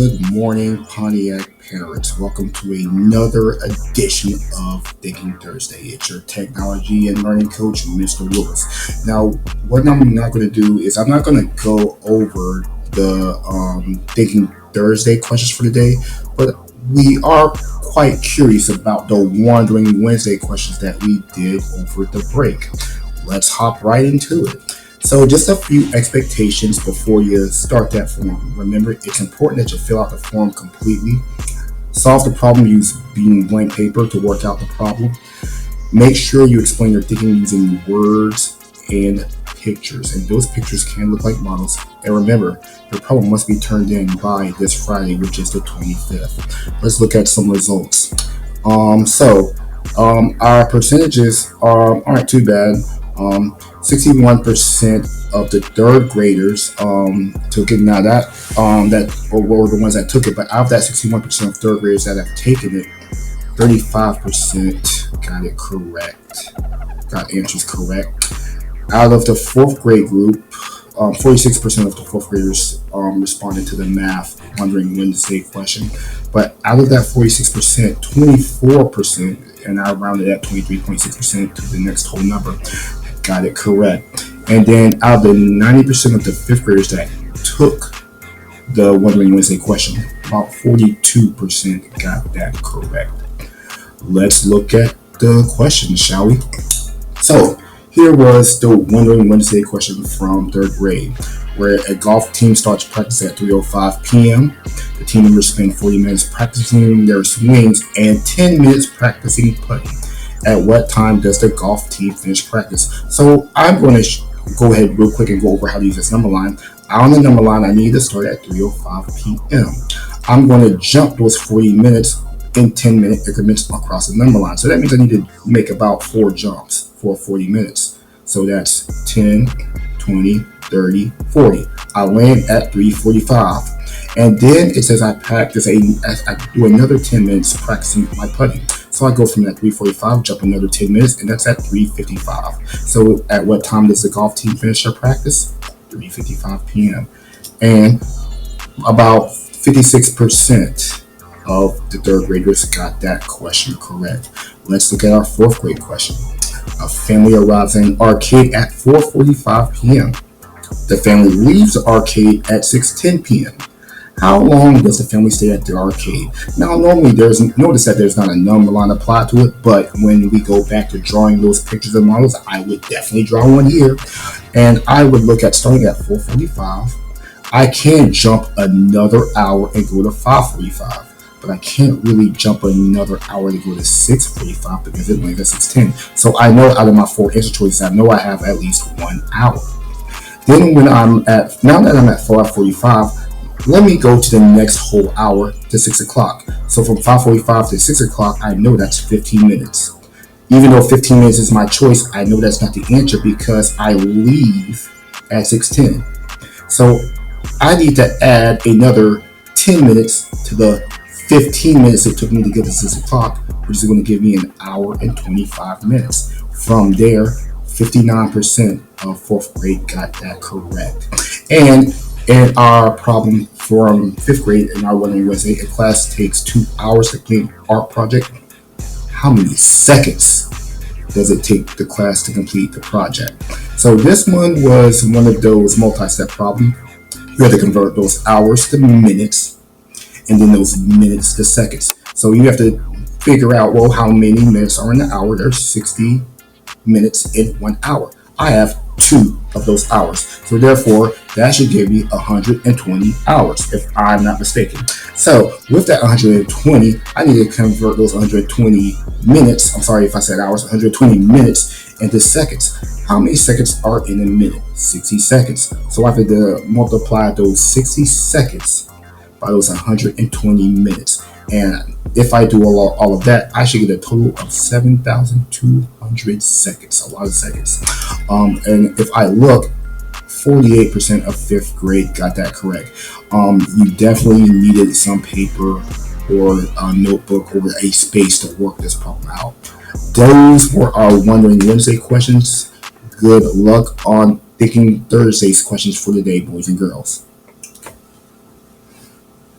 Good morning, Pontiac parents. Welcome to another edition of Thinking Thursday. It's your technology and learning coach, Mr. Lewis. Now, what I'm not going to do is I'm not going to go over the Thinking Thursday questions for today, but we are quite curious about the Wandering Wednesday questions that we did over the break. Let's hop right into it. So just a few expectations before you start that form. Remember, it's important that you fill out the form completely. Solve the problem using blank paper to work out the problem. Make sure you explain your thinking using words and pictures. And those pictures can look like models. And remember, your problem must be turned in by this Friday, which is the 25th. Let's look at some results. Our percentages aren't too bad. 61% of the third graders took it. Now that were the ones that took it, but out of that 61% of third graders that have taken it, 35% got it correct, got answers correct. Out of the fourth grade group, 46% of the fourth graders responded to the math Wandering Wednesday question, but out of that 46%, 24%, and I rounded at 23.6% to the next whole number, got it correct. And then out of the 90% of the fifth graders that took the Wandering Wednesday question, about 42% got that correct. Let's look at the questions, shall we? So here was the Wandering Wednesday question from third grade, where a golf team starts practice at 3:05 p.m. The team members spend 40 minutes practicing their swings and 10 minutes practicing putting. At what time does the golf team finish practice? So I'm going to go ahead real quick and go over how to use this number line. On the number line, I need to start at 3:05 p.m. I'm going to jump those 40 minutes in 10-minute increments across the number line. So that means I need to make about 4 jumps for 40 minutes. So that's 10, 20, 30, 40. I land at 3:45. And then it says I do another 10 minutes practicing my putting. So I go from that 3:45, jump another 10 minutes, and that's at 3:55. So at what time does the golf team finish their practice? 3:55 p.m. And about 56% of the third graders got that question correct. Let's look at our fourth grade question. A family arrives in an arcade at 4:45 p.m. The family leaves the arcade at 6:10 p.m. How long does the family stay at the arcade? Now, normally notice that there's not a number line applied to it, but when we go back to drawing those pictures and models, I would definitely draw one here. And I would look at starting at 4:45. I can jump another hour and go to 5:45, but I can't really jump another hour to go to 6:45 because it lands at 6:10. So I know out of my 4 answer choices, I know I have at least 1 hour. Then now that I'm at 5:45, let me go to the next whole hour to 6 o'clock. So from 5:45 to 6 o'clock, I know that's 15 minutes. Even though 15 minutes is my choice, I know that's not the answer because I leave at 6:10. So I need to add another 10 minutes to the 15 minutes it took me to get to 6 o'clock, which is going to give me an hour and 25 minutes. From there, 59% of fourth grade got that correct. And in our problem from fifth grade in our Wandering Wednesday, a class takes 2 hours to complete an art project. How many seconds does it take the class to complete the project? So this one was one of those multi-step problems. You have to convert those hours to minutes and then those minutes to seconds. So you have to figure out, well, how many minutes are in an hour? There's 60 minutes in 1 hour. I have 2 of those hours. So therefore, that should give me 120 hours, if I'm not mistaken. So with that 120, I need to convert those 120 minutes, I'm sorry if I said hours, 120 minutes into seconds. How many seconds are in a minute? 60 seconds. So I have to multiply those 60 seconds by those 120 minutes. And if I do all of that, I should get a total of 7,200 seconds, a lot of seconds. And if I look, 48% of fifth grade got that correct. You definitely needed some paper or a notebook or a space to work this problem out. Those were our Wandering Wednesday questions. Good luck on Thinking Thursday's questions for today, boys and girls.